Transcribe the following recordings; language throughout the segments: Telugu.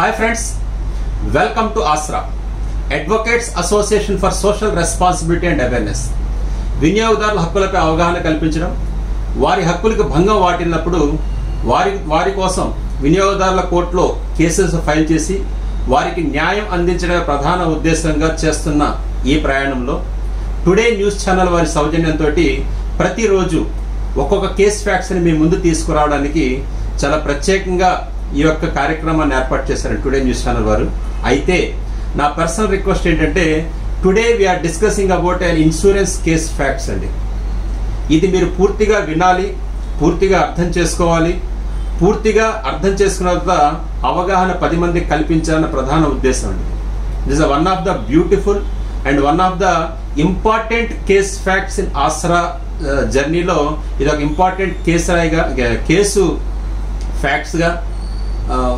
Hi friends, welcome to ASRA, Advocates Association for Social Responsibility and Awareness. వినియోగదారుల హక్కులపై అవగాహన కల్పించడం, వారి హక్కులకు భంగం వాటిల్లినప్పుడు వారి కోసం వినియోగదారుల కోర్టులో కేసెస్ ఫైల్ చేసి వారికి న్యాయం అందించడమే ప్రధాన ఉద్దేశంగా చేస్తున్న ఈ ప్రయాణంలో టుడే న్యూస్ ఛానల్ వారి సౌజన్యంతో ప్రతిరోజు ఒక్కొక్క కేస్ ఫ్యాక్ట్స్ ని మీ ముందు తీసుకురావడానికి చాలా ప్రత్యేకంగా ఈ యొక్క కార్యక్రమాన్ని ఏర్పాటు చేశారు టుడే న్యూస్ ఛానల్ వారు. అయితే నా పర్సనల్ రిక్వెస్ట్ ఏంటంటే today we are discussing about an insurance case facts అండి. ఇది మీరు పూర్తిగా వినాలి, పూర్తిగా అర్థం చేసుకోవాలి. పూర్తిగా అర్థం చేసుకున్న తర్వాత అవగాహన 10 మందికి కల్పించాలన్న ప్రధాన ఉద్దేశం అండి. This is one of the beautiful and one of the important case facts in ఆసరా జర్నీలో ఇది ఒక ఇంపార్టెంట్ కేసు ఫ్యాక్ట్స్గా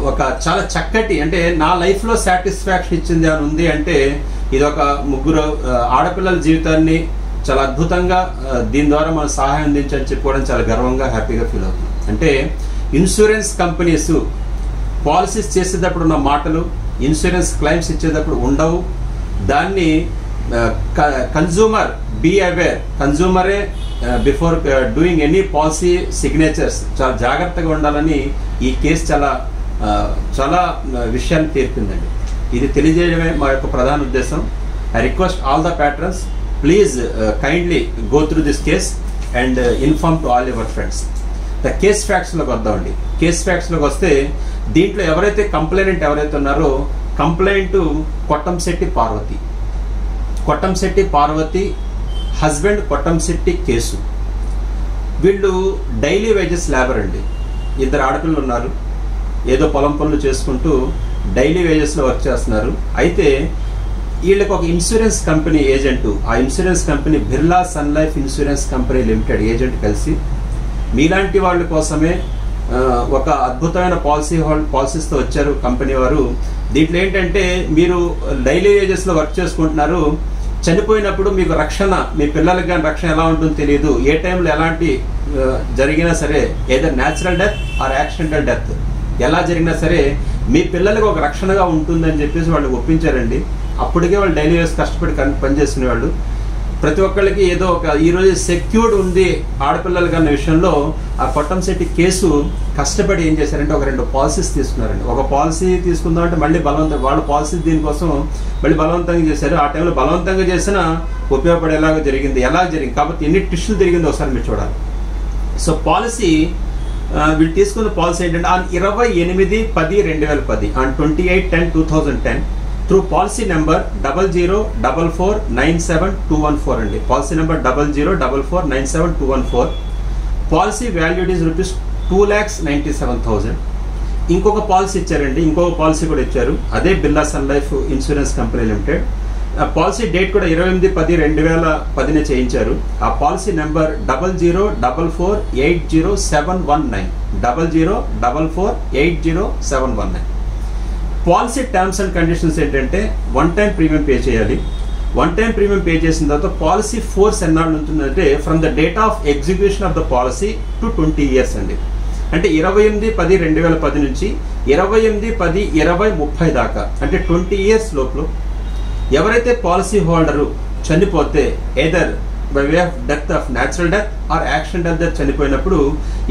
ఒక చాలా చక్కటి, అంటే నా లైఫ్లో సాటిస్ఫాక్షన్ ఇచ్చింది అని ఉంది అంటే ఇది ఒక ముగ్గురు ఆడపిల్లల జీవితాన్ని చాలా అద్భుతంగా దీని ద్వారా మనం సహాయం అందించని చెప్పుకోవడం చాలా గర్వంగా హ్యాపీగా ఫీల్ అవుతుంది. అంటే ఇన్సూరెన్స్ కంపెనీస్ పాలసీస్ చేసేటప్పుడు ఉన్న మాటలు ఇన్సూరెన్స్ క్లైమ్స్ ఇచ్చేటప్పుడు ఉండవు. దాన్ని కన్జ్యూమర్ బీ అవేర్, కన్జ్యూమరే before doing any policy signatures చాలా జాగ్రత్తగా ఉండాలని ఈ కేసు చాలా విషయాన్ని తీర్పిందండి. ఇది తెలియజేయడమే మా యొక్క ప్రధాన ఉద్దేశం. I request all the patrons, please kindly go through this case and inform to all your friends. The case ఫ్యాక్ట్స్లోకి వద్దామండి. కేస్ ఫ్యాక్ట్స్లోకి వస్తే దీంట్లో ఎవరైతే కంప్లైనెంట్ ఎవరైతే ఉన్నారో complaint Kottamsetti Parvathi husband Kottamsetti case. వీళ్ళు డైలీ వేజెస్ లేబర్ అండి. 2 ఆడపిల్లలు ఉన్నారు. ఏదో పొలం పనులు చేసుకుంటూ డైలీ వేజెస్లో వర్క్ చేస్తున్నారు. అయితే వీళ్ళకి ఒక ఇన్సూరెన్స్ కంపెనీ ఏజెంట్, ఆ insurance company Birla Sun Life insurance company limited agent కలిసి మీలాంటి వాళ్ళ కోసమే ఒక అద్భుతమైన పాలసీస్తో వచ్చారు కంపెనీ వారు. దీంట్లో ఏంటంటే మీరు డైలీ వేజెస్లో వర్క్ చేసుకుంటున్నారు, చనిపోయినప్పుడు మీకు రక్షణ, మీ పిల్లలకి కానీ రక్షణ ఎలా ఉంటుందో తెలియదు. ఏ టైంలో ఎలాంటి జరిగినా సరే, ఏదైనా natural death or accidental death ఎలా జరిగినా సరే మీ పిల్లలకు ఒక రక్షణగా ఉంటుందని చెప్పేసి వాళ్ళు ఒప్పించారండి. అప్పటికే వాళ్ళు డైలీ వేస్ కష్టపడి పనిచేసుకునేవాళ్ళు. ప్రతి ఒక్కళ్ళకి ఏదో ఒక ఈరోజు సెక్యూర్డ్ ఉంది ఆడపిల్లలకి అన్న విషయంలో ఆ కొట్టంశెట్టి కేసు కష్టపడి ఏం చేశారంటే ఒక 2 పాలసీస్ తీసుకున్నారండి. ఒక పాలసీ తీసుకుందామంటే మళ్ళీ వాళ్ళ పాలసీ దీనికోసం మళ్ళీ బలవంతంగా చేశారు. ఆ టైంలో బలవంతంగా చేసినా ఉపయోగపడేలాగా జరిగింది. ఎలా జరిగింది కాబట్టి ఎన్ని టిష్యూలు జరిగిందో ఒకసారి మీరు చూడాలి. సో పాలసీ వీళ్ళు తీసుకున్న పాలసీ ఏంటంటే on 28/10/2010 on 28/10/2010 through policy number 004497 అండి. Policy number 004497 policy valued is ₹2,97,000. ఇంకొక పాలసీ ఇచ్చారండి, ఇంకొక పాలసీ కూడా ఇచ్చారు. అదే Birla Sun Life insurance company limited. Policy date కూడా 28/10/2010 చేయించారు. ఆ policy number 004480,719 004480,719. Policy terms and conditions ఏంటంటే 1 టైం ప్రీమియం పే చేయాలి. 1 టైం ప్రీమియం పే చేసిన తర్వాత పాలసీ ఫోర్స్ ఎన్నాళ్ళు ఉంటుందంటే from the date of execution of the policy to 20 years అండి. అంటే 28/10/2010 నుంచి 28/10/2030 దాకా, అంటే 20 years లోపల ఎవరైతే పాలసీ హోల్డరు చనిపోతే either by way of death of natural death or accidental death చనిపోయినప్పుడు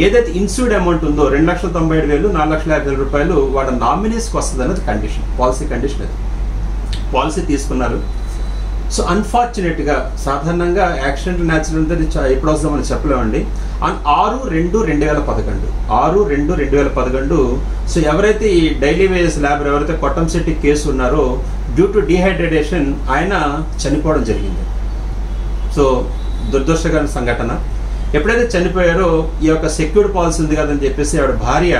ఏదైతే ఇన్సూర్డ్ అమౌంట్ ఉందో 2,97,000 4,50,000 వాళ్ళ నామినీస్కి వస్తుంది అన్నది కండిషన్, పాలసీ కండిషన్. అది పాలసీ తీసుకున్నారు. సో అన్ఫార్చునేట్గా సాధారణంగా యాక్సిడెంటల్ న్యాచురల్ డెత్ ఎప్పుడు వస్తుందో చెప్పలేమండి. ఆన్ 6/2/2011 సో ఎవరైతే ఈ డైలీ వేజెస్ లేబర్ ఎవరైతే కొట్టంశెట్టి కేసు ఉన్నారో డ్యూ టు డిహైడ్రేషన్ ఆయన చనిపోవడం జరిగింది. సో దురదృష్టకర సంఘటన. ఎప్పుడైతే చనిపోయారో ఈ యొక్క సెక్యూర్డ్ పాలసీ ఉంది కదని చెప్పేసి ఆవిడ భార్య,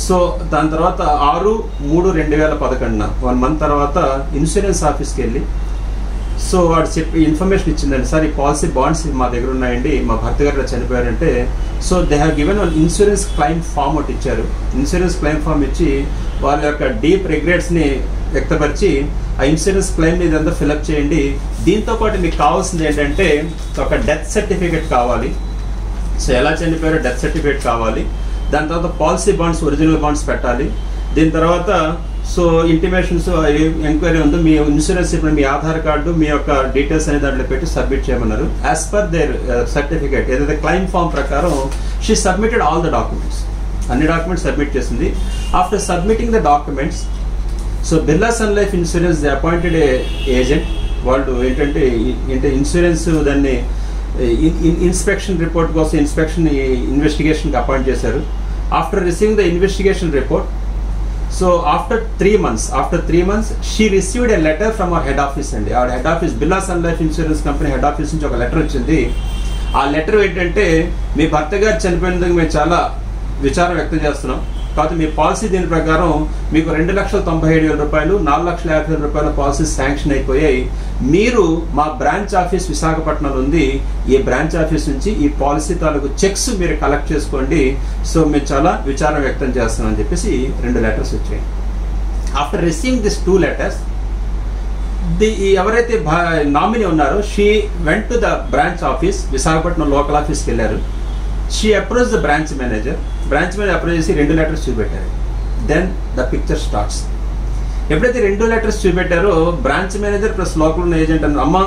సో దాని తర్వాత 6/3/2011 1 month తర్వాత ఇన్సూరెన్స్ ఆఫీస్కి వెళ్ళి సో వాడు చెప్పి ఇన్ఫర్మేషన్ ఇచ్చిందండి, సార్ ఈ పాలసీ బాండ్స్ మా దగ్గర ఉన్నాయండి, మా భర్త గారు చనిపోయారంటే. So they have given one insurance claim form ఒకటి ఇచ్చారు. ఇన్సూరెన్స్ క్లెయిమ్ ఫామ్ ఇచ్చి వాళ్ళ యొక్క డీప్ రిగ్రెట్స్ని వ్యక్తపరిచి ఆ ఇన్సూరెన్స్ క్లెయిమ్ని ఇదంతా ఫిలప్ చేయండి. దీంతో పాటు మీకు కావాల్సింది ఏంటంటే ఒక డెత్ సర్టిఫికేట్ కావాలి. సో ఎలా చనిపోయారో డెత్ సర్టిఫికేట్ కావాలి. దాని తర్వాత పాలసీ బాండ్స్ ఒరిజినల్ బాండ్స్ పెట్టాలి. దీని తర్వాత సో ఇంటిమేషన్స్ ఎంక్వైరీ ఉందో మీ ఇన్సూరెన్స్ ఇప్పుడు మీ ఆధార్ కార్డు మీ యొక్క డీటెయిల్స్ అనేది దాంట్లో పెట్టి సబ్మిట్ చేయమన్నారు. యాజ్ పర్ దేర్ సర్టిఫికేట్ ఏదైతే క్లైమ్ ఫామ్ ప్రకారం she submitted all the documents, అన్ని డాక్యుమెంట్స్ సబ్మిట్ చేసింది. After submitting the documents, so Birla Sun Life insurance the appointed agent, వాళ్ళు ఏంటంటే ఇన్సూరెన్స్ దాన్ని ఇన్స్పెక్షన్ రిపోర్ట్ కోసం ఇన్వెస్టిగేషన్కి అపాయింట్ చేశారు. After receiving the investigation report, so after 3 months she received a letter from our head office అండి. ఆ head office Birla Sun Life insurance company head office నుంచి ఒక లెటర్ వచ్చింది. ఆ లెటర్ ఏంటంటే, మీ భర్త గారు చనిపోయినందుకు మేము చాలా విచారం వ్యక్తం చేస్తున్నాం, కాకపోతే మీ పాలసీ దీని ప్రకారం మీకు 2,97,000 రూపాయలు 4,50,000 రూపాయల పాలసీ శాంక్షన్ అయిపోయాయి. మీరు మా బ్రాంచ్ ఆఫీస్ విశాఖపట్నంలో ఉంది, ఈ బ్రాంచ్ ఆఫీస్ నుంచి ఈ పాలసీ తాలూకు చెక్స్ మీరు కలెక్ట్ చేసుకోండి, సో మేము చాలా విచారం వ్యక్తం చేస్తున్నాం అని చెప్పేసి 2 లెటర్స్ వచ్చాయి. ఆఫ్టర్ రిసీవింగ్ దిస్ 2 letters, ఎవరైతే నామినీ ఉన్నారో she went to the branch office, Visakhapatnam local ఆఫీస్కి వెళ్ళారు. She approach the branch manager approach చేసి 2 letters చూపెట్టారు. Then the picture starts. ఎప్పుడైతే 2 letters చూపెట్టారో బ్రాంచ్ మేనేజర్ ప్లస్ లోకల్ ఉన్న ఏజెంట్ అన్నారు, అమ్మా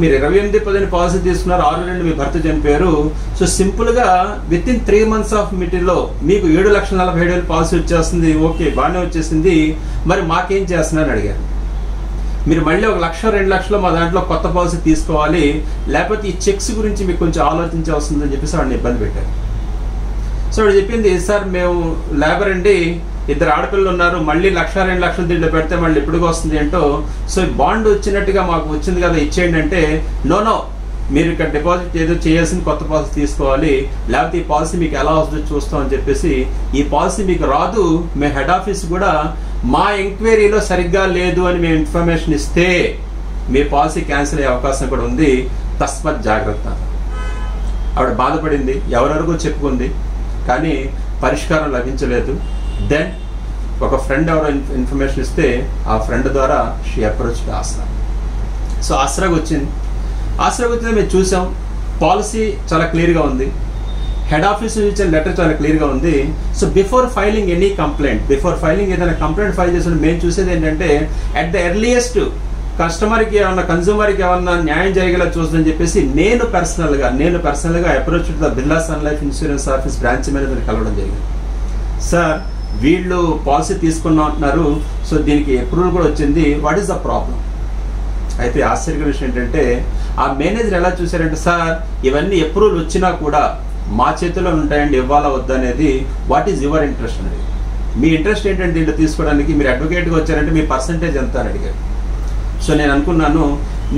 మీరు 28/10 పాలసీ తీసుకున్నారు, 6 మీ భర్త చనిపోయారు, సో సింపుల్గా విత్ ఇన్ 3 months ఆఫ్ మీటింగ్లో మీకు 7,47,000 పాలసీ వచ్చేస్తుంది, ఓకే బాగానే వచ్చేసింది, మరి మాకేం చేస్తున్నారని అడిగారు. మీరు మళ్ళీ 1,00,000 2,00,000 మా దాంట్లో కొత్త పాలసీ తీసుకోవాలి, లేకపోతే ఈ చెక్స్ గురించి మీకు కొంచెం ఆలోచించవలసిందని చెప్పేసి వాడిని ఇబ్బంది పెట్టారు. సో వాడు చెప్పింది, సార్ మేము లేబర్ అండి, 2 ఆడపిల్లలు ఉన్నారు, మళ్ళీ 1,00,000 2,00,000 దీంట్లో పెడితే మళ్ళీ ఎప్పుడుగా వస్తుంది ఏంటో, సో బాండ్ వచ్చినట్టుగా మాకు వచ్చింది కదా ఇచ్చేయండి అంటే, నో మీరు ఇక్కడ డిపాజిట్ ఏదో చేయాల్సిన కొత్త పాలసీ తీసుకోవాలి, లేకపోతే ఈ పాలసీ మీకు ఎలా వస్తుందో చూస్తామని చెప్పేసి, ఈ పాలసీ మీకు రాదు, మేము హెడ్ ఆఫీస్ కూడా మా ఎంక్వైరీలో సరిగ్గా లేదు అని మేము ఇన్ఫర్మేషన్ ఇస్తే మీ పాలసీ క్యాన్సిల్ అయ్యే అవకాశం కూడా ఉంది, తస్మత్ జాగ్రత్త. ఆవిడ బాధపడింది, ఎవరెవరికో చెప్పుకుంది, కానీ పరిష్కారం లభించలేదు. దెన్ ఒక ఫ్రెండ్ ఎవరో ఇన్ఫర్మేషన్ ఇస్తే ఆ ఫ్రెండ్ ద్వారా షీ అప్రోచ్ ఆసరా. సో ఆసరాకు వచ్చింది మేము చూసాం, పాలసీ చాలా క్లియర్గా ఉంది, హెడ్ ఆఫీస్ నుంచి ఇచ్చిన లెటర్ చాలా క్లియర్గా ఉంది. So before filing any complaint, ఏదైనా కంప్లైంట్ ఫైల్ చేసిన మేము చూసేది ఏంటంటే, అట్ ద ఎర్లియస్ట్ కస్టమర్కి ఏమన్నా కన్జ్యూమర్కి ఏమన్నా న్యాయం జరిగేలా చూస్తుందని చెప్పేసి నేను పర్సనల్గా approach the Birla Sun Life insurance office branch మేనేజర్ని కలవడం జరిగింది. సార్ వీళ్ళు పాలసీ తీసుకున్నాం అంటున్నారు, సో దీనికి అప్రూవల్ కూడా వచ్చింది, వాట్ ఈస్ ద ప్రాబ్లం? అయితే ఆశ్చర్యకర విషయం ఏంటంటే, ఆ మేనేజర్ ఎలా చూశారంటే, సార్ ఇవన్నీ అప్రూవల్ వచ్చినా కూడా మా చేతిలో ఉంటాయండి, ఇవ్వాలా వద్దా అనేది, వాట్ ఈజ్ యువర్ ఇంట్రెస్ట్ అనేది, మీ ఇంట్రెస్ట్ ఏంటంటే దీంట్లో తీసుకోవడానికి, మీరు అడ్వకేట్గా వచ్చారంటే మీ పర్సంటేజ్ ఎంత అని అడిగారు. సో నేను అనుకున్నాను,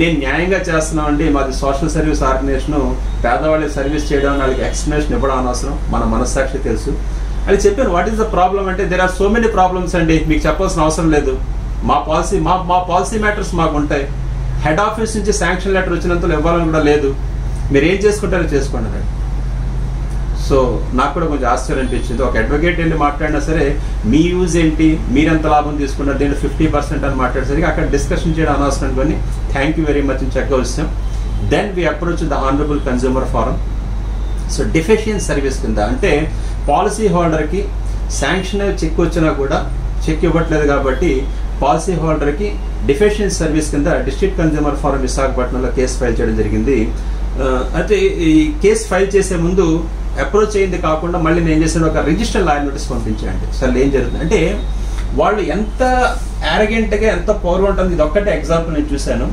నేను న్యాయంగా చేస్తున్నామండి, మాది సోషల్ సర్వీస్ ఆర్గనైజేషను, పేదవాళ్ళకి సర్వీస్ చేయడం, వాళ్ళకి ఎక్స్ప్లెనేషన్ ఇవ్వడం అనవసరం, మన మనస్సాక్షి తెలుసు అని చెప్పాను. వాట్ ఈస్ ద ప్రాబ్లం అంటే, there are so many problems అండి, మీకు చెప్పాల్సిన అవసరం లేదు, మా పాలసీ మ్యాటర్స్ మాకు ఉంటాయి, హెడ్ ఆఫీస్ నుంచి శాంక్షన్ లెటర్ వచ్చినంతలో ఇవ్వాలని కూడా లేదు, మీరు ఏం చేసుకుంటారో చేసుకోండి. సో నాకు కూడా కొంచెం ఆశ్చర్యం అనిపించింది, ఒక అడ్వకేట్ వెళ్ళి మాట్లాడినా సరే మీ యూజ్ ఏంటి, మీరెంత లాభం తీసుకున్నారు, దీంట్లో 50% అని మాట్లాడేసరికి అక్కడ డిస్కషన్ చేయడం అనవసరం అనుకొని థ్యాంక్ యూ వెరీ మచ్ అని చక్కగా వచ్చాం. Then we approach the honourable consumer forum. So deficient service కింద అంటే పాలసీ హోల్డర్కి శాంక్షన్ చెక్ వచ్చినా కూడా చెక్ ఇవ్వట్లేదు కాబట్టి పాలసీ హోల్డర్కి డెఫిషియెంట్ సర్వీస్ కింద డిస్ట్రిక్ట్ కన్జ్యూమర్ ఫోరం విశాఖపట్నంలో కేసు ఫైల్ చేయడం జరిగింది. అయితే ఈ కేసు ఫైల్ చేసే ముందు అప్రోచ్ అయింది కాకుండా మళ్ళీ నేను చేసిన ఒక రిజిస్టర్ లాయర్ నోటీస్ పంపించానండి. అసలు ఏం జరుగుతుంది అంటే, వాళ్ళు ఎంత యారగెంట్గా ఎంత పవర్ ఉంటుంది, ఇది ఒక్కటే ఎగ్జాంపుల్ నేను చూశాను.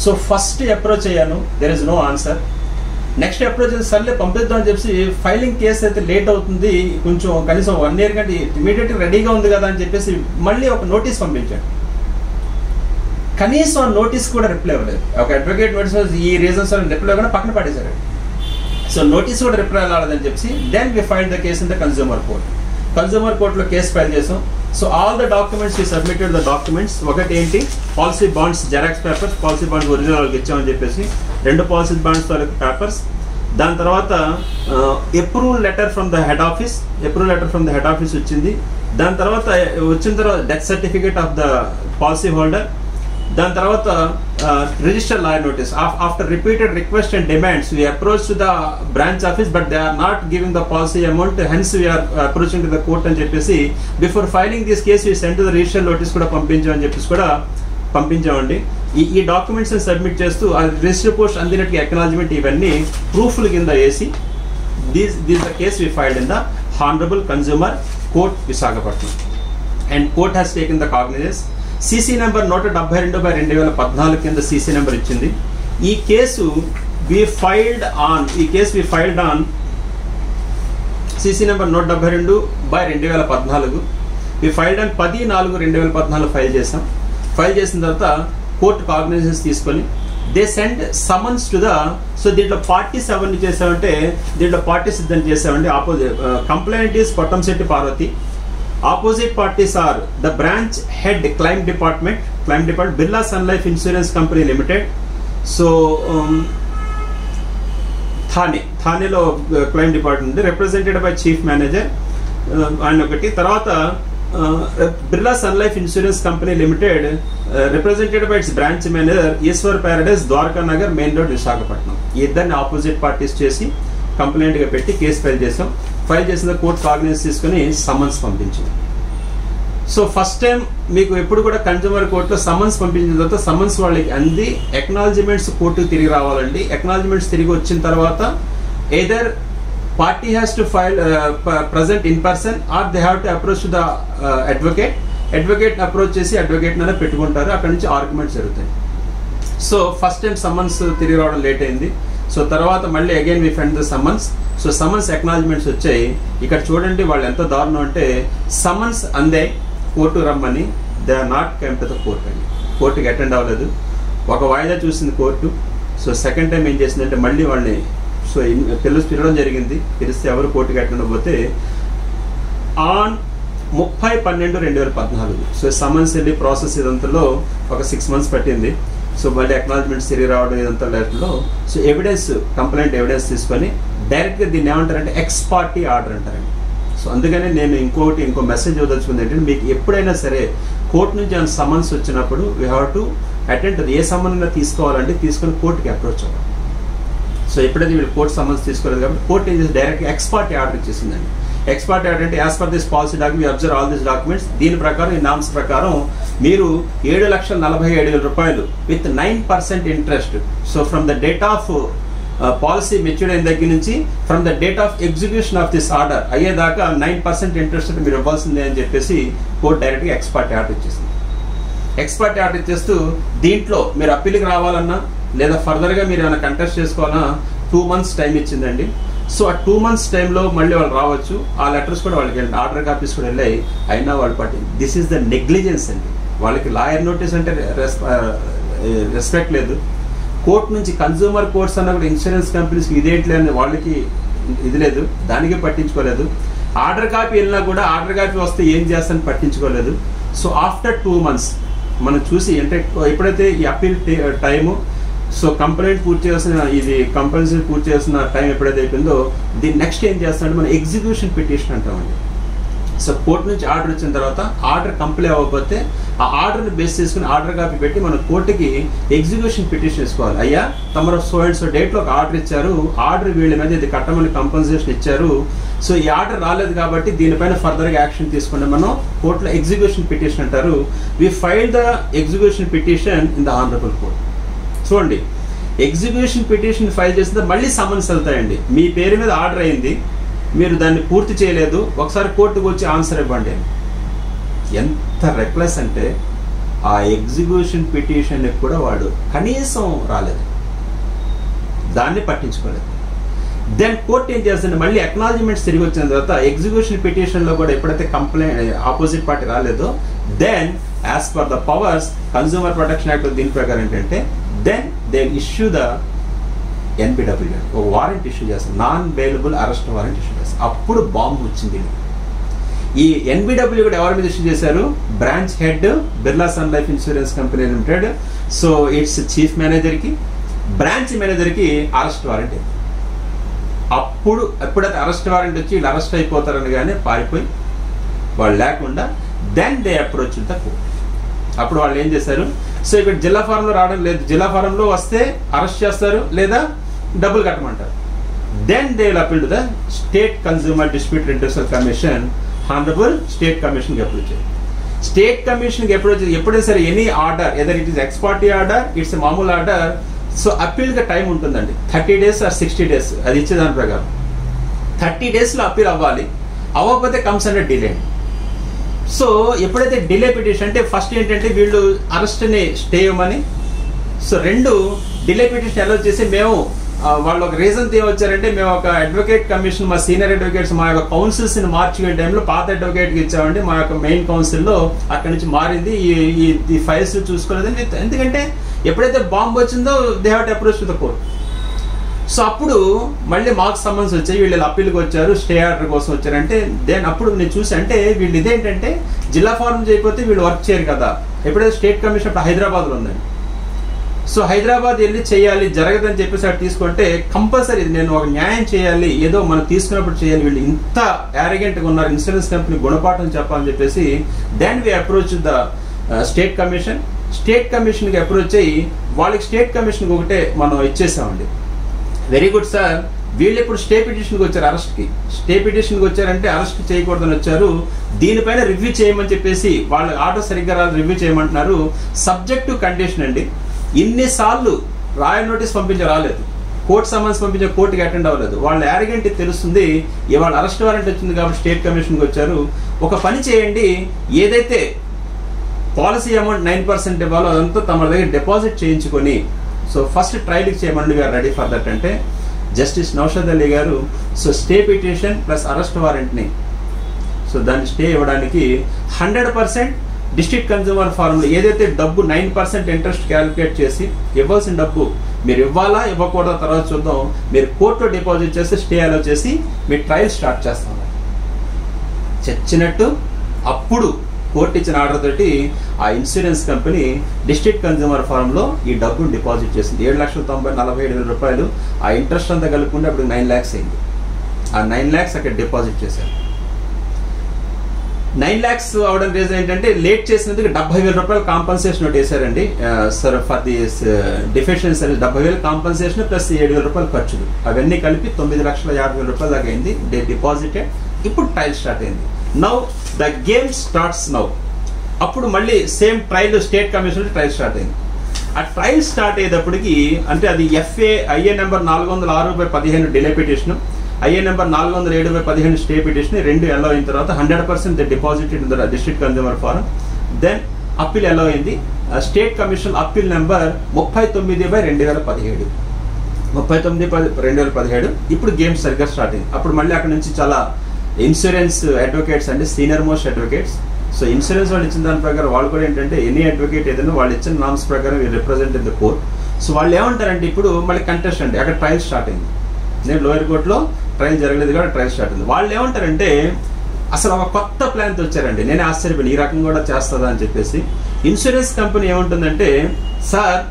సో ఫస్ట్ అప్రోచ్ అయ్యాను, there is no answer. Next approach అయితే సర్లే పంపిద్దాం అని చెప్పి, ఫైలింగ్ కేసు అయితే లేట్ అవుతుంది కొంచెం, కనీసం 1 year కంటే ఇమీడియట్గా రెడీగా ఉంది కదా అని చెప్పేసి మళ్ళీ ఒక నోటీస్ పంపించాను. కనీసం ఆ నోటీస్ కూడా రిప్లై ఇవ్వలేదు. ఒక అడ్వకేట్ నోటీస్ ఈ రీజన్స్ రిప్లై ఇవ్వకుండా పక్కన పడేశారు. సో నోటీస్ కూడా రిప్లై రాలేదని చెప్పి then we file the case in the consumer కోర్ట్లో కేసు ఫైల్ చేసాం. So all the documents we submitted the documents. ఒకటి ఏంటి, policy bonds xerox papers, policy bonds original వాళ్ళకి ఇచ్చామని చెప్పేసి 2 పాలసీ బాండ్స్ వాళ్ళకి పేపర్స్. దాని తర్వాత approval letter from the head office వచ్చింది. దాని తర్వాత వచ్చిన తర్వాత death certificate of the policy holder, దాని తర్వాత register lawyer notice. After repeated request and demands we approach to the branch office but they are not giving the policy amount, hence we are approaching to the court అని చెప్పేసి before filing this case we send to the register notice కూడా పంపించామని చెప్పేసి కూడా పంపించామండి. ఈ డాక్యుమెంట్స్ సబ్మిట్ చేస్తూ ఆ రిజిస్టర్ పోస్ట్ అందినట్టుగా అక్నాలజ్మెంట్ ఇవన్నీ ప్రూఫ్ల కింద వేసి this the case we filed in the honourable consumer court Visakhapatnam. And court has taken the cognizance. CC number 172/2014 కింద సీసీ నెంబర్ ఇచ్చింది. ఈ case we filed on CC number 172/2014. We filed on 10/4/2014 file చేసాం. ఫైల్ చేసిన తర్వాత కోర్టు కాగ్నిజెన్స్ తీసుకొని they send summons to the, so దీంట్లో పార్టీస్ ఎవరిని చేసామంటే దీంట్లో పార్టీస్ ఇద్దరిని చేసామండి. Complaint is Kottamsetti Parvathi. Opposite parties are the branch head claim department Birla Sun Life Insurance Company Limited. So Thane lo claim department represented by chief manager and okati tarvata Birla Sun Life Insurance Company Limited represented by its branch manager Eswar Paradise Dwarka Nagar Main Road Visakhapatnam. ఇద్దరిని ఆపోజిట్ పార్టీస్ చేసి కంప్లైంట్ గా పెట్టి కేసు ఫైల్ చేసాం. ఫైల్ చేసిన కోర్టు కాగ్నిజెన్స్ తీసుకుని సమన్స్ పంపించింది. సో ఫస్ట్ టైం మీకు ఎప్పుడు కూడా కన్జ్యూమర్ కోర్టులో సమన్స్ పంపించిన తర్వాత సమన్స్ వాళ్ళకి అంది ఎక్నాలజ్మెంట్స్ కోర్టుకు తిరిగి రావాలండి. ఎక్నాలజ్మెంట్స్ తిరిగి వచ్చిన తర్వాత either party has to file present in person are they have to approach the advocate approach చేసి అడ్వకేట్ నైనా పెట్టుకుంటారు. అక్కడ నుంచి ఆర్గ్యుమెంట్స్ జరుగుతాయి. సో ఫస్ట్ టైం సమన్స్ తిరిగి రావడం లేట్ అయింది. సో తర్వాత మళ్ళీ again we send the summons. So summons acknowledgements వచ్చాయి. ఇక్కడ చూడండి వాళ్ళు ఎంత దారుణం అంటే సమన్స్ అందే కోర్టు రమ్మని, they are not come to the court అండి. కోర్టుకి అటెండ్ అవ్వలేదు. ఒక వాయిదా చూసింది కోర్టు. సో సెకండ్ టైం ఏం చేసిందంటే మళ్ళీ వాళ్ళని సో పిలవడం జరిగింది. పిలిస్తే ఎవరు కోర్టుకి అటెండ్ అవ్వకపోతే ఆన్ 30/12/2014 సో సమన్స్ వెళ్ళి ప్రాసెస్ ఇదంతలో ఒక 6 months పట్టింది. సో మళ్ళీ అక్నాలజ్మెంట్స్ తిరిగి రావడం ఇదంతా లేట్లో సో ఎవిడెన్స్ కంప్లైంట్ ఎవిడెన్స్ తీసుకొని డైరెక్ట్గా దీన్ని ఏమంటారంటే ఎక్స్ పార్టీ ఆర్డర్ అంటారండి. సో అందుకనే నేను ఇంకో మెసేజ్ ఇవ్వదలుచుకుంది ఏంటంటే మీకు ఎప్పుడైనా సరే కోర్టు నుంచి ఏమైనా సమన్స్ వచ్చినప్పుడు we have to attend a సమన్గా తీసుకోవాలంటే తీసుకొని కోర్టుకి అప్రోచ్ అవ్వాలి. సో ఎప్పుడైతే వీళ్ళు కోర్టు సమన్స్ తీసుకోలేదు కాబట్టి కోర్టు ఏం చేసి డైరెక్ట్గా ఎక్స్ పార్టీ ఆర్డర్ ఇచ్చేసిందండి. ఎక్స్ పార్టీ ఆర్డర్ అంటే as per this policy document observe all this documents. దీని ప్రకారం ఈ నామ్స్ ప్రకారం మీరు 7,47,000 రూపాయలు with 9% interest. So from the date of policy mature అయిన దగ్గర నుంచి from the date of execution of this order అయ్యేదాకా 9% ఇంట్రెస్ట్ మీరు ఇవ్వాల్సిందే అని చెప్పేసి కోర్టు డైరెక్ట్గా ఎక్స్ పార్టీ ఆర్డర్ ఇచ్చేసింది. ఎక్స్ పార్టీ ఆర్డర్ ఇచ్చేస్తూ దీంట్లో మీరు అప్పీల్కి రావాలన్నా లేదా ఫర్దర్గా మీరు ఏమైనా కంటెస్ట్ చేసుకోవాలన్నా 2 months టైం ఇచ్చిందండి. సో ఆ 2 months టైంలో మళ్ళీ వాళ్ళు రావచ్చు. ఆ లెటర్స్ కూడా వాళ్ళకి వెళ్ళి ఆర్డర్ కాపీస్ కూడా వెళ్ళాయి. అయినా వాళ్ళు పట్టి దిస్ ఈస్ ద నెగ్లిజెన్స్ అండి. వాళ్ళకి లాయర్ నోటీస్ అంటే రెస్పెక్ట్ లేదు. కోర్టు నుంచి కన్జ్యూమర్ కోర్ట్స్ అన్న కూడా ఇన్సూరెన్స్ కంపెనీస్కి ఇదేంట్లే అని వాళ్ళకి ఇది లేదు, దానికి పట్టించుకోలేదు. ఆర్డర్ కాపీ వెళ్ళినా కూడా ఆర్డర్ కాపీ వస్తే ఏం చేస్తానని పట్టించుకోలేదు. సో ఆఫ్టర్ 2 months మనం చూసి అంటే ఎప్పుడైతే ఈ అప్పీల్ టైము సో కంప్లైంట్ పూర్తి చేయాల్సిన ఇది కంపల్సరీ పూర్తి చేయాల్సిన టైం ఎప్పుడైతే అయిపోయిందో దీన్ని నెక్స్ట్ ఏం చేస్తామంటే మనం ఎగ్జిక్యూషన్ పిటిషన్ అంటామండి. సో కోర్టు నుంచి ఆర్డర్ వచ్చిన తర్వాత ఆర్డర్ కంప్లీట్ అవ్వకపోతే ఆ ఆర్డర్ని బేస్ చేసుకుని ఆర్డర్ కాపీ పెట్టి మనం కోర్టుకి ఎగ్జిక్యూషన్ పిటిషన్ వేసుకోవాలి. అయ్యా తమరు సో అండ్ సో డేట్లో ఒక ఆర్డర్ ఇచ్చారు, ఆర్డర్ వీళ్ళ మీద ఇది కట్టమని కంపల్సేషన్ ఇచ్చారు. సో ఈ ఆర్డర్ రాలేదు కాబట్టి దీనిపైన ఫర్దర్గా యాక్షన్ తీసుకుంటే మనం కోర్టులో ఎగ్జిక్యూషన్ పిటిషన్ అంటారు. We file the execution petition in the honourable court. చూడండి ఎగ్జిక్యూషన్ పిటిషన్ ఫైల్ చేస్తే మళ్ళీ సమన్స్ వెళ్తాయండి. మీ పేరు మీద ఆర్డర్ అయింది, మీరు దాన్ని పూర్తి చేయలేదు, ఒకసారి కోర్టుకు వచ్చి ఆన్సర్ ఇవ్వండి అని. ఎంత రెక్లెస్ అంటే ఆ ఎగ్జిక్యూషన్ పిటిషన్ కూడా వాడు కనీసం రాలేదు, దాన్ని పట్టించుకోలేదు. దెన్ కోర్టు ఏం చేస్తుంది మళ్ళీ అక్నాలజ్మెంట్స్ తిరిగి వచ్చిన తర్వాత ఎగ్జిక్యూషన్ పిటిషన్లో కూడా ఎప్పుడైతే కంప్లైంట్ ఆపోజిట్ పార్టీ రాలేదో then as per the powers consumer protection act దీని ప్రకారం ఏంటంటే then they issue the NBW ఒక వారెంట్ ఇష్యూ చేస్తారు, non bailable arrest warrant issue చేస్తారు. అప్పుడు బాంబు వచ్చింది. ఈ NBW కూడా ఎవరి మీద ఇష్యూ చేశారు? Branch head Birla Sun Life insurance company limited. So it's chief మేనేజర్కి బ్రాంచ్ మేనేజర్కి అరెస్ట్ వారెంట్. అప్పుడు ఎప్పుడైతే అరెస్ట్ వారెంట్ వచ్చి వీళ్ళు అరెస్ట్ అయిపోతారని కానీ పారిపోయి వాళ్ళు లేకుండా then they approach the court. అప్పుడు వాళ్ళు ఏం చేశారు సో ఇక్కడ జిల్లా ఫారంలో రావడం లేదు, జిల్లా ఫారంలో వస్తే అరెస్ట్ చేస్తారు లేదా డబ్బులు కట్టమంటారు. Then they will appeal to the state consumer dispute redressal commission. Honourable state కమిషన్కి అప్రోచ్ చేయాలి. స్టేట్ కమిషన్కి అప్రోచ్ ఎప్పుడైనా సరే any order either it is ex parte order, it's మామూలు ఆర్డర్, సో అప్పీల్గా టైం ఉంటుందండి 30 days ఆర్ 60 days, అది ఇచ్చే దాని ప్రకారం 30 daysలో అప్పీల్ అవ్వాలి. అవ్వకపోతే కమ్స్ అండర్ డిలే. సో ఎప్పుడైతే డిలే పిటిషన్ అంటే ఫస్ట్ ఏంటంటే వీళ్ళు అరెస్ట్ని స్టే ఇవ్వమని, సో 2 డిలే పిటిషన్ అలౌ చేసి మేము వాళ్ళు ఒక రీజన్ ఏమొచ్చారంటే మేము ఒక అడ్వకేట్ కమిషన్ మా సీనియర్ అడ్వకేట్స్ మా యొక్క కౌన్సిల్స్ని మార్చుకునే టైంలో పాత అడ్వకేట్కి ఇచ్చామండి, మా యొక్క మెయిన్ కౌన్సిల్లో అక్కడి నుంచి మారింది, ఈ ఫైల్స్ చూసుకోలేదని. ఎందుకంటే ఎప్పుడైతే బాంబు వచ్చిందో they have to approach to the court. So అప్పుడు మళ్ళీ మాకు సమన్స్ వచ్చాయి, వీళ్ళు అప్పీల్కి వచ్చారు, స్టే ఆర్డర్ కోసం వచ్చారంటే దెన్ అప్పుడు నేను చూసి అంటే వీళ్ళు ఇదేంటంటే జిల్లా ఫారం చేయకపోతే వీళ్ళు వర్క్ చేయరు కదా. ఎప్పుడైతే స్టేట్ కమిషన్ అప్పుడు హైదరాబాద్లో ఉందండి, సో హైదరాబాద్ వెళ్ళి చేయాలి జరగదని చెప్పేసి అటు తీసుకుంటే కంపల్సరీ నేను ఒక న్యాయం చేయాలి, ఏదో మనం తీసుకున్నప్పుడు చేయాలి, వీళ్ళు ఇంత యారగెంట్గా ఉన్నారు, ఇన్సూరెన్స్ కంపెనీ గుణపాఠం చెప్పాలని చెప్పేసి then we approach the state commission. State కమిషన్కి అప్రోచ్ అయ్యి వాళ్ళకి స్టేట్ కమిషన్కి ఒకటే మనం ఇచ్చేసామండి, వెరీ గుడ్ సార్, వీళ్ళు ఇప్పుడు స్టే పిటిషన్కి వచ్చారు, అరెస్ట్కి స్టే పిటిషన్కి వచ్చారంటే అరెస్ట్ చేయకూడదని వచ్చారు, దీనిపైన రివ్యూ చేయమని చెప్పేసి వాళ్ళ ఆర్డర్ సరిగ్గా రివ్యూ చేయమంటున్నారు. సబ్జెక్ట్ టు కండిషన్ అండి, ఇన్నిసార్లు రాయల్ నోటీస్ పంపించే రాలేదు, కోర్టు సమన్స్ పంపించే కోర్టుకి అటెండ్ అవ్వలేదు, వాళ్ళ యారగెంట్ తెలుస్తుంది, ఇవాళ అరెస్ట్ వారెంట్ వచ్చింది కాబట్టి స్టేట్ కమిషన్కి వచ్చారు. ఒక పని చేయండి, ఏదైతే పాలసీ అమౌంట్ 9% ఇవ్వాలో అదంతా తమ దగ్గర డిపాజిట్ చేయించుకొని సో ఫస్ట్ ట్రయల్కి చేయమండి, వీఆర్ రెడీ ఫర్ దట్ అంటే జస్టిస్ నౌషద్ అలీ గారు so stay petition plus arrest వారెంట్ని సో దాన్ని స్టే ఇవ్వడానికి 100% డిస్ట్రిక్ట్ కన్స్యూమర్ ఫారంలో ఏదైతే డబ్బు 9% ఇంట్రెస్ట్ క్యాలిక్యులేట్ చేసి ఇవ్వాల్సిన డబ్బు మీరు ఇవ్వాలా ఇవ్వకూడదా తర్వాత చూద్దాం, మీరు కోర్టులో డిపాజిట్ చేసి స్టే అలో చేసి మీ ట్రయల్ స్టార్ట్ చేస్తాం చచ్చినట్టు. అప్పుడు కోర్టు ఇచ్చిన ఆర్డర్ తోటి ఆ ఇన్సూరెన్స్ కంపెనీ డిస్ట్రిక్ట్ కన్స్యూమర్ ఫారంలో ఈ డబ్బును డిపాజిట్ చేసింది, 7,47,000 రూపాయలు. ఆ ఇంట్రెస్ట్ అంతా కలుపుకుంటే అప్పుడు 9 lakhs అయింది. ఆ 9 lakhs అక్కడ డిపాజిట్ చేశారు. 9 lakhs అవడం రీజన్ ఏంటంటే లేట్ చేసినందుకు 70,000 రూపాయలు కాంపన్సేషన్ ఒకటి వేశారండి సార్ ఫర్ ది డిఫిషియన్సీ అనేది 70,000 కాంపన్సేషన్ ప్లస్ 7,000 రూపాయలు ఖర్చులు, అవన్నీ కలిపి 9,50,000 రూపాయలు దాకా అయింది. They deposited. ఇప్పుడు ట్రయల్ స్టార్ట్ అయింది. Now the game starts now. అప్పుడు మళ్ళీ same trial state commission trial start అయింది. ఆ ట్రయల్ స్టార్ట్ అయ్యేటప్పటికి అంటే అది IA number 406/15 delay petition, IA number 407/15 stay petition 2 allow అయిన తర్వాత 100% they deposited in the district consumer forum. Then appeal allow అయింది. State commission appeal number 39/2017 39/2017. ఇప్పుడు గేమ్ సరిగ్గా స్టార్ట్ అయింది. అప్పుడు మళ్ళీ అక్కడ నుంచి చాలా ఇన్సూరెన్స్ అడ్వకేట్స్ అంటే senior most advocates, so insurance వాళ్ళు ఇచ్చిన దాని ప్రకారం వాళ్ళు కూడా ఏంటంటే ఎనీ అడ్వకేట్ ఏదైనా వాళ్ళు ఇచ్చిన నామ్స్ ప్రకారం represent in the court. So వాళ్ళు ఏమంటారంటే ఇప్పుడు మళ్ళీ కంటెస్ట్ అండి, అక్కడ ట్రయల్ స్టార్ట్ అయింది. నేను లోయర్ కోర్టులో ట్రయల్ జరగలేదు కాబట్టి ట్రయల్ స్టార్ట్ అయింది. వాళ్ళు ఏమంటారంటే అసలు ఒక కొత్త ప్లాన్తో వచ్చారండి, నేను ఆశ్చర్యపోయాను ఈ రకంగా కూడా చేస్తుందా అని చెప్పేసి. ఇన్సూరెన్స్ కంపెనీ ఏముంటుందంటే సార్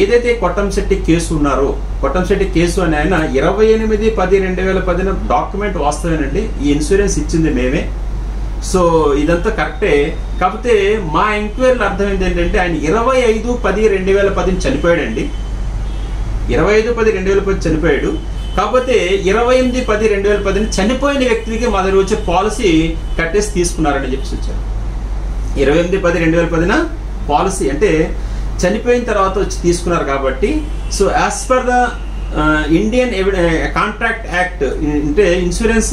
ఏదైతే కొట్టంశెట్టి కేసు ఉన్నారో కొట్టంశెట్టి కేసు అని ఆయన 28/10/2010 డాక్యుమెంట్ వాస్తవేనండి, ఈ ఇన్సూరెన్స్ ఇచ్చింది మేమే, సో ఇదంతా కరెక్టే. కాకపోతే మా ఎంక్వైరీలో అర్థమైంది ఏంటంటే ఆయన 25/10/2010 చనిపోయాడండి, 25/10/2010 చనిపోయాడు. కాకపోతే 28/10/2010 చనిపోయిన వ్యక్తికి మా దగ్గర వచ్చే పాలసీ కట్టేసి తీసుకున్నారని చెప్పేసి వచ్చారు. 28/10/2010 పాలసీ అంటే చనిపోయిన తర్వాత వచ్చి తీసుకున్నారు కాబట్టి so as per the Indian contract act అంటే ఇన్సూరెన్స్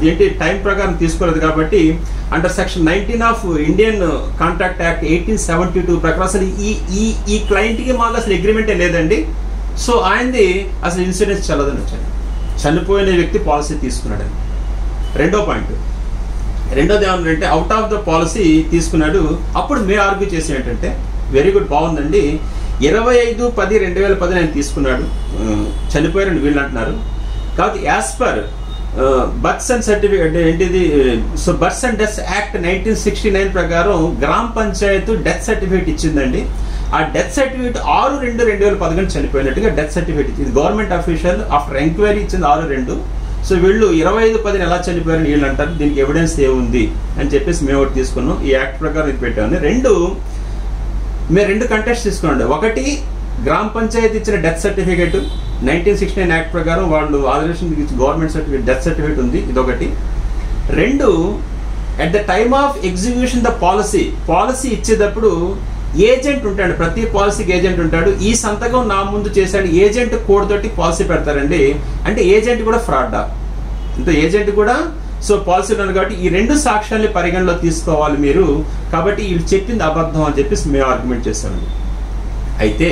ఏంటి టైం ప్రకారం తీసుకోలేదు కాబట్టి under section 19 of Indian contract act 1872 ప్రకారం అసలు ఈ క్లయింట్కి మాకు అసలు అగ్రిమెంటే లేదండి. సో ఆయనది అసలు ఇన్సూరెన్స్ చల్లదని వచ్చాడు, చనిపోయిన వ్యక్తి పాలసీ తీసుకున్నాడని. రెండోది ఏమన్నంటే అవుట్ ఆఫ్ ద పాలసీ తీసుకున్నాడు. అప్పుడు మేము ఆర్గ్యూ చేసి ఏంటంటే వెరీ గుడ్ బాగుందండి, 25/10/2010 ఆయన తీసుకున్నాడు, చనిపోయారని వీళ్ళు అంటున్నారు. కాబట్టి as per births and certificate ఏంటిది so births and deaths act 1969 ప్రకారం గ్రామ పంచాయత్ డెత్ సర్టిఫికేట్ ఇచ్చిందండి. ఆ డెత్ సర్టిఫికేట్ 6/2/2011 చనిపోయినట్టుగా డెత్ సర్టిఫికేట్ ఇచ్చింది. గవర్నమెంట్ అఫీషియల్ ఆఫ్టర్ ఎంక్వైరీ ఇచ్చింది 6/2. సో వీళ్ళు 25/10 ఎలా చనిపోయారని వీళ్ళు అంటారు, దీనికి ఎవిడెన్స్ ఏముంది అని చెప్పేసి మేము ఒకటి తీసుకున్నాం, ఈ యాక్ట్ ప్రకారం ఇది పెట్టామని. 2 మీరు 2 కంటెస్ట్ తీసుకోండి. ఒకటి గ్రామ పంచాయతీ ఇచ్చిన డెత్ సర్టిఫికేట్ 1969 యాక్ట్ ప్రకారం వాళ్ళు ఆదర్శం గవర్నమెంట్ సర్టిఫికేట్ డెత్ సర్టిఫికేట్ ఉంది, ఇదొకటి. 2 at the time of execution the policy ఇచ్చేటప్పుడు ఏజెంట్ ఉంటాడు, ప్రతి పాలసీకి ఏజెంట్ ఉంటాడు. ఈ సంతకం నా ముందు చేశాడు, ఏజెంట్ కోడ్ తోటి పాలసీ పెడతారండి. అంటే ఏజెంట్ కూడా ఫ్రాడా, అంటే ఏజెంట్ కూడా సో పాలసీ ఉన్నారు కాబట్టి ఈ 2 సాక్ష్యాన్ని పరిగణలో తీసుకోవాలి మీరు. కాబట్టి వీళ్ళు చెప్పింది అబద్ధం అని చెప్పేసి మేము ఆర్గ్యుమెంట్ చేస్తామండి. అయితే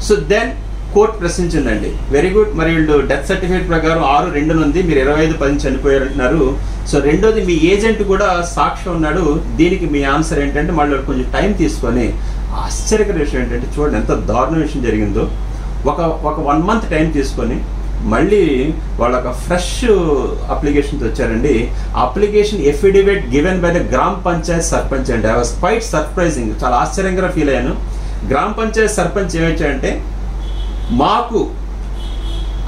సో దెన్ కోర్టు ప్రశ్నించిందండి, వెరీ గుడ్, మరి వీళ్ళు డెత్ సర్టిఫికేట్ ప్రకారం 6/2 ఉంది, మీరు 25/10 చనిపోయారు అంటున్నారు. సో రెండోది మీ ఏజెంట్ కూడా సాక్ష్యం ఉన్నాడు, దీనికి మీ ఆన్సర్ ఏంటంటే మళ్ళీ కొంచెం టైం తీసుకొని. ఆశ్చర్యకర విషయం ఏంటంటే చూడండి ఎంత దారుణ విషయం జరిగిందో. ఒక 1 మంత్ టైం తీసుకొని మళ్ళీ వాళ్ళ ఒక ఫ్రెష్ అప్లికేషన్తో వచ్చారండి. Application affidavit given by the గ్రామ పంచాయత్ సర్పంచ్ అండి. ఐ వాస్ క్వైట్ సర్ప్రైజింగ్, చాలా ఆశ్చర్యంగా ఫీల్ అయ్యాను. గ్రామ పంచాయత్ సర్పంచ్ ఏమొచ్చాయంటే, మాకు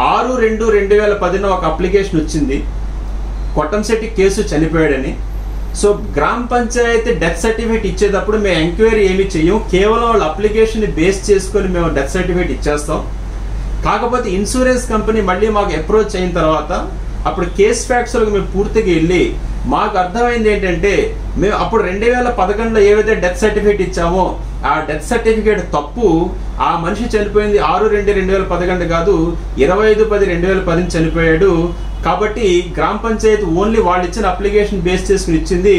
6/2/2010 ఒక అప్లికేషన్ వచ్చింది, కొట్టంశెట్టి కేసు చనిపోయాడని. సో గ్రామ పంచాయతీ డెత్ సర్టిఫికేట్ ఇచ్చేటప్పుడు మేము ఎంక్వైరీ ఏమి చెయ్యం, కేవలం వాళ్ళ అప్లికేషన్ బేస్ చేసుకొని మేము డెత్ సర్టిఫికేట్ ఇచ్చేస్తాం. కాకపోతే ఇన్సూరెన్స్ కంపెనీ మళ్ళీ మాకు అప్రోచ్ అయిన తర్వాత అప్పుడు కేస్ ఫ్యాక్ట్స్లోకి మేము పూర్తిగా వెళ్ళి మాకు అర్థమైంది ఏంటంటే, మేము అప్పుడు 2011లో ఏవైతే డెత్ సర్టిఫికేట్ ఇచ్చామో ఆ డెత్ సర్టిఫికేట్ తప్పు. ఆ మనిషి చనిపోయింది 6/2/2011 కాదు, 25/10/2010 చనిపోయాడు. కాబట్టి గ్రామ పంచాయతీ ఓన్లీ వాళ్ళు ఇచ్చిన అప్లికేషన్ బేస్ చేసుకుని ఇచ్చింది.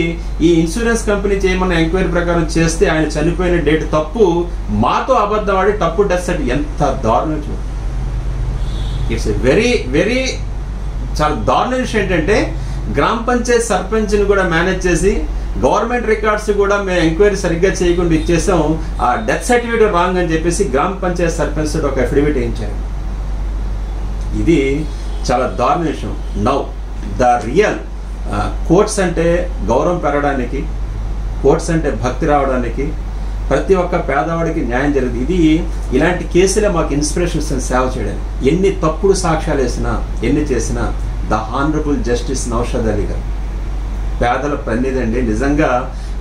ఈ ఇన్సూరెన్స్ కంపెనీ చేయమన్న ఎంక్వైరీ ప్రకారం చేస్తే ఆయన చనిపోయిన డేట్ తప్పు, మాతో అబద్ధం ఆడి తప్పు డెత్ సర్టిఫికేట్. ఎంత దారుణం చూడండి. ఇట్స్ వెరీ వెరీ చాలా దారుణ విషయం ఏంటంటే, గ్రామ పంచాయతీ సర్పంచ్ని కూడా మేనేజ్ చేసి గవర్నమెంట్ రికార్డ్స్ కూడా మేము ఎంక్వైరీ సరిగ్గా చేయకుండా ఇచ్చేసాం, ఆ డెత్ సర్టిఫికేట్ రాంగ్ అని చెప్పేసి గ్రామ పంచాయతీ సర్పంచ్ ఒక అఫిడవిట్ వేయించారు. ఇది చాలా దారుణ విషయం. నౌ ద రియల్ కోర్ట్స్ అంటే గౌరవం పెరగడానికి, కోర్ట్స్ అంటే భక్తి రావడానికి, ప్రతి ఒక్క పేదవాడికి న్యాయం జరుగుతుంది. ఇది ఇలాంటి కేసులే మాకు ఇన్స్పిరేషన్స్ సేవ చేయడానికి. ఎన్ని తప్పుడు సాక్ష్యాలు వేసినా ఎన్ని చేసినా the honourable justice Naushad Ali గారు పేదల ప్రతినిధి నిజంగా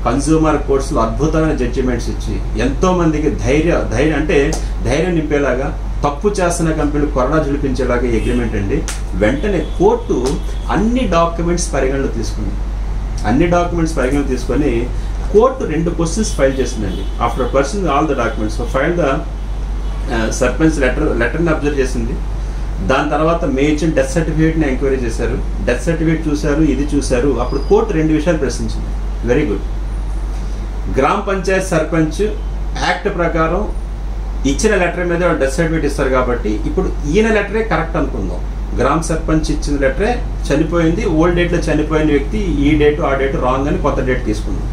కన్స్యూమర్ కోర్ట్స్లో అద్భుతమైన జడ్జిమెంట్స్ ఇచ్చి ఎంతో మందికి ధైర్యం అంటే ధైర్యం నింపేలాగా, తప్పు చేస్తున్న కంపెనీలు కొరడా జులిపించేలాగా అగ్రిమెంట్ అండి. వెంటనే కోర్టు అన్ని డాక్యుమెంట్స్ పరిగణలో తీసుకొని కోర్టు 2 క్వశ్చన్స్ ఫైల్ చేసిందండి. After person all the documents file the sarpanch లెటర్ని అబ్జర్వ్ చేసింది. దాని తర్వాత మే ఇచ్చిన డెత్ సర్టిఫికేట్ని ఎంక్వైరీ చేశారు, డెత్ సర్టిఫికేట్ చూశారు, ఇది చూశారు. అప్పుడు కోర్టు 2 విషయాలు ప్రశ్నించింది. వెరీ గుడ్, గ్రామ పంచాయత్ సర్పంచ్ యాక్ట్ ప్రకారం ఇచ్చిన లెటర్ మీద డెత్ సర్టిఫికేట్ ఇస్తారు కాబట్టి ఇప్పుడు ఈయన లెటరే కరెక్ట్ అనుకుందాం. గ్రామ సర్పంచ్ ఇచ్చిన లెటరే చనిపోయింది, ఓల్డ్ డేట్లో చనిపోయిన వ్యక్తి ఈ డేటు ఆ డేటు రాంగ్ అని కొత్త డేట్ తీసుకుందాం.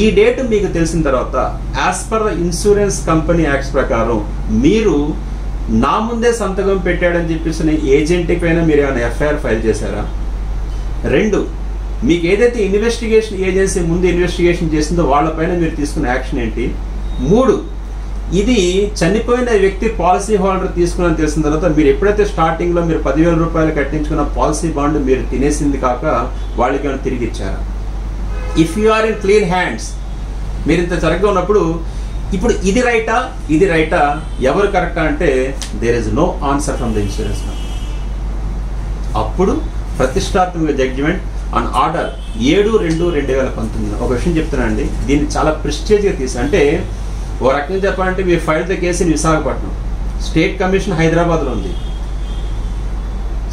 ఈ డేట్ మీకు తెలిసిన తర్వాత as per the insurance company acts ప్రకారం మీరు నా ముందే సంతకం పెట్టాడని చెప్పేసి ఏజెంట్ పైన మీరు ఏమైనా ఎఫ్ఐఆర్ ఫైల్ చేశారా? 2, మీకు ఏదైతే ఇన్వెస్టిగేషన్ ఏజెన్సీ ముందు ఇన్వెస్టిగేషన్ చేసిందో వాళ్ళపైన మీరు తీసుకున్న యాక్షన్ ఏంటి? 3, ఇది చనిపోయిన వ్యక్తి పాలసీ హోల్డర్ తీసుకుని తెలిసిన తర్వాత మీరు ఎప్పుడైతే స్టార్టింగ్లో మీరు 10,000 రూపాయలు కట్టించుకున్న పాలసీ బాండ్ మీరు తినేసింది కాక వాళ్ళకి ఏమైనా తిరిగి ఇచ్చారా? If you are in clean hands, మీరు ఇంత సరిగ్గా ఉన్నప్పుడు ఇప్పుడు ఇది రైటా ఎవరు కరెక్టా అంటే there is no answer from the insurance company. అప్పుడు ప్రతిష్టాత్మక జడ్జిమెంట్ ఆన్ ఆర్డర్ 7/2/2019. ఒక విషయం చెప్తున్నానండి, దీన్ని చాలా ప్రెస్టేజ్గా తీసి, అంటే ఓ రకంగా చెప్పాలంటే we filed the case in Visakhapatnam, state commission హైదరాబాద్లో ఉంది.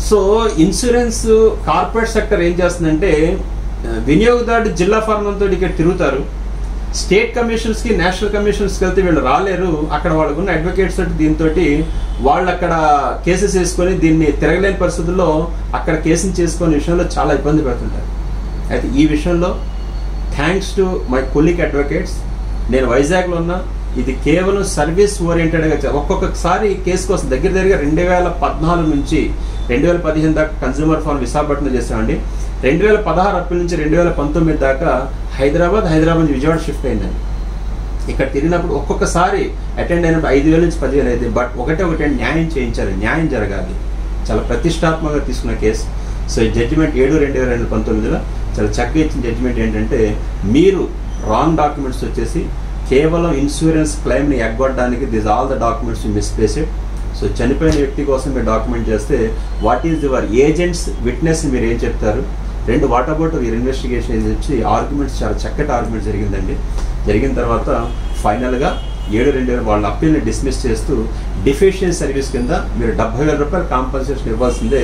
సో ఇన్సూరెన్స్ కార్పొరేట్ సెక్టర్ ఏం చేస్తుందంటే వినియోగదారుడు జిల్లా ఫార్మంతో ఇక్కడ తిరుగుతారు, స్టేట్ కమిషన్స్కి నేషనల్ కమిషన్స్కి వెళ్తే వీళ్ళు రాలేరు, అక్కడ వాళ్ళకున్న అడ్వకేట్స్ తోటి దీంతో వాళ్ళు అక్కడ కేసెస్ వేసుకొని దీన్ని తిరగలేని పరిస్థితుల్లో అక్కడ కేసుని చేసుకునే విషయంలో చాలా ఇబ్బంది పడుతుంటారు. అయితే ఈ విషయంలో thanks to my colleague advocates, నేను వైజాగ్లో ఉన్నా, ఇది కేవలం సర్వీస్ ఓరియంటెడ్గా ఒక్కొక్కసారి కేసు కోసం దగ్గర 2014 నుంచి 2015 దాకా కన్స్యూమర్ ఫోరం విశాఖపట్నం చేసామండి. 2016 అప్పటి నుంచి 2019 దాకా హైదరాబాద్ నుంచి విజయవాడ షిఫ్ట్ అయిందండి. ఇక్కడ తిరిగినప్పుడు ఒక్కొక్కసారి అటెండ్ అయినప్పుడు 5,000 నుంచి 10,000 అయింది. బట్ ఒకటే న్యాయం చేయించాలి, న్యాయం జరగాలి. చాలా ప్రతిష్టాత్మకంగా తీసుకున్న కేసు. సో ఈ జడ్జిమెంట్ 7/2/2019లో చాలా చక్కగా ఇచ్చిన జడ్జిమెంట్ ఏంటంటే, మీరు రాంగ్ డాక్యుమెంట్స్ వచ్చేసి కేవలం ఇన్సూరెన్స్ క్లెయిమ్ని ఎగ్గొట్టడానికి this all the documents you misplaced. So చనిపోయిన వ్యక్తి కోసం మీరు డాక్యుమెంట్ చేస్తే what is your agents witness మీరు ఏం చెప్తారు. 2 వాట్ అబౌట్ యువర్ ఇన్వెస్టిగేషన్ వచ్చి ఆర్గ్యుమెంట్స్, చాలా చక్కటి ఆర్గ్యుమెంట్ జరిగిందండి. జరిగిన తర్వాత ఫైనల్గా 7/2 వాళ్ళ అప్పీల్ని డిస్మిస్ చేస్తూ డిఫిషియన్సీ సర్వీస్ కింద మీరు 70,000 రూపాయలు కాంపన్సేషన్ ఇవ్వాల్సిందే,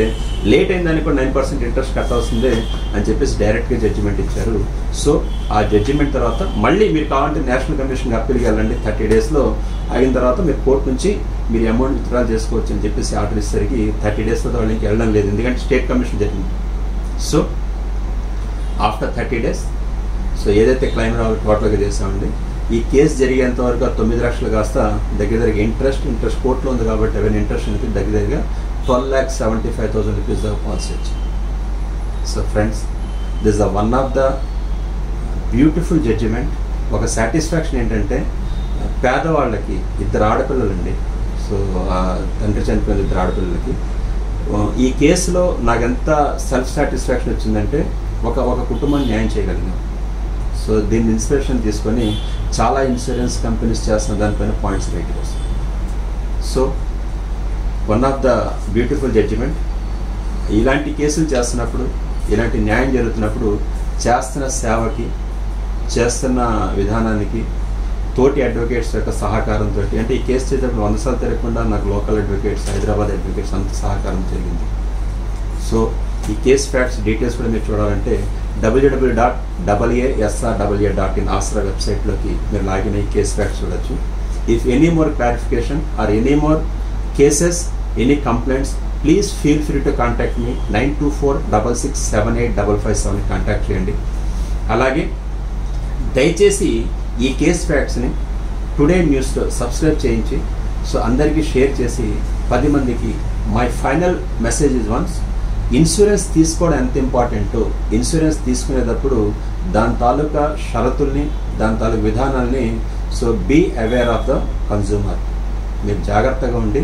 లేట్ అయిందని కూడా 9% ఇంట్రెస్ట్ కట్టాల్సిందే అని చెప్పేసి డైరెక్ట్గా జడ్జిమెంట్ ఇచ్చారు. సో ఆ జడ్జిమెంట్ తర్వాత మళ్ళీ మీరు కావాలంటే నేషనల్ కమిషన్కి అప్పీల్కి వెళ్ళండి. 30 డేస్లో అయిన తర్వాత మీరు కోర్టు నుంచి మీరు అమౌంట్ విత్డ్రా చేసుకోవచ్చు అని చెప్పేసి ఆర్డర్ ఇచ్చేసరికి 30 డేస్ తర్వాత వాళ్ళు ఇంకా వెళ్ళడం లేదు, ఎందుకంటే స్టేట్ కమిషన్ జరిగింది. సో ఆఫ్టర్ 30 డేస్ సో ఏదైతే క్లైమ్ టోటల్గా చేసామండి, ఈ కేసు జరిగేంత వరకు 9 లక్షలు కాస్త దగ్గర ఇంట్రెస్ట్ కోర్టులో ఉంది కాబట్టి అవన్నీ ఇంట్రెస్ట్ అనేది దగ్గరగా 12,75,000 రూపీస్ దాకా పాలసీ వచ్చింది. So friends, this the one of the beautiful judgement. ఒక సాటిస్ఫాక్షన్ ఏంటంటే పేదవాళ్ళకి 2 ఆడపిల్లలండి. సో తండ్రి చనిపోయిన 2 ఆడపిల్లలకి ఈ కేసులో నాకు ఎంత సెల్ఫ్ సాటిస్ఫాక్షన్ వచ్చిందంటే ఒక కుటుంబాన్ని న్యాయం చేయగలిగాం. సో దీన్ని ఇన్స్పిరేషన్ తీసుకొని చాలా ఇన్సూరెన్స్ కంపెనీస్ చేస్తున్న దానిపైన పాయింట్స్ రైట్ వస్తాయి. So one of the beautiful judgement. ఇలాంటి కేసులు చేస్తున్నప్పుడు, ఇలాంటి న్యాయం జరుగుతున్నప్పుడు చేస్తున్న సేవకి, చేస్తున్న విధానానికి తోటి అడ్వకేట్స్ యొక్క సహకారంతో, అంటే ఈ కేసు చేసేటప్పుడు 100 సార్లు తిరగకుండా నాకు లోకల్ అడ్వకేట్స్, హైదరాబాద్ అడ్వకేట్స్ అంత సహకారం జరిగింది. సో ఈ కేస్ ఫ్యాక్ట్స్ డీటెయిల్స్ కూడా మీరు చూడాలంటే www.asra.in ఆస్రా వెబ్సైట్లోకి మీరు లాగిన్ అయ్యి కేస్ ఫ్యాక్ట్స్ చూడొచ్చు. If any more clarification or any more cases, any complaints, please feel free to contact me. 9246678557 contact చేయండి. అలాగే దయచేసి ఈ కేస్ ఫ్యాక్ట్స్ని టుడే న్యూస్లో సబ్స్క్రైబ్ చేయించి సో అందరికీ షేర్ చేసి 10 మందికి. My final message is once, insurance తీసుకోవడం ఎంత ఇంపార్టెంటో, ఇన్సూరెన్స్ తీసుకునేటప్పుడు దాని తాలూకా షరతుల్ని, దాని తాలూకా విధానాల్ని so be aware of the consumer. మీరు జాగ్రత్తగా ఉండి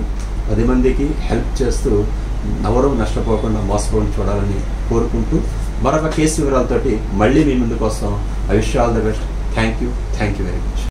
10 మందికి హెల్ప్ చేస్తూ ఎవరూ నష్టపోకుండా మోసపోకుండా చూడాలని కోరుకుంటూ మరొక కేసు వివరాలతోటి మళ్ళీ మీ ముందుకు వస్తాం. I wish all the best. Thank you very much.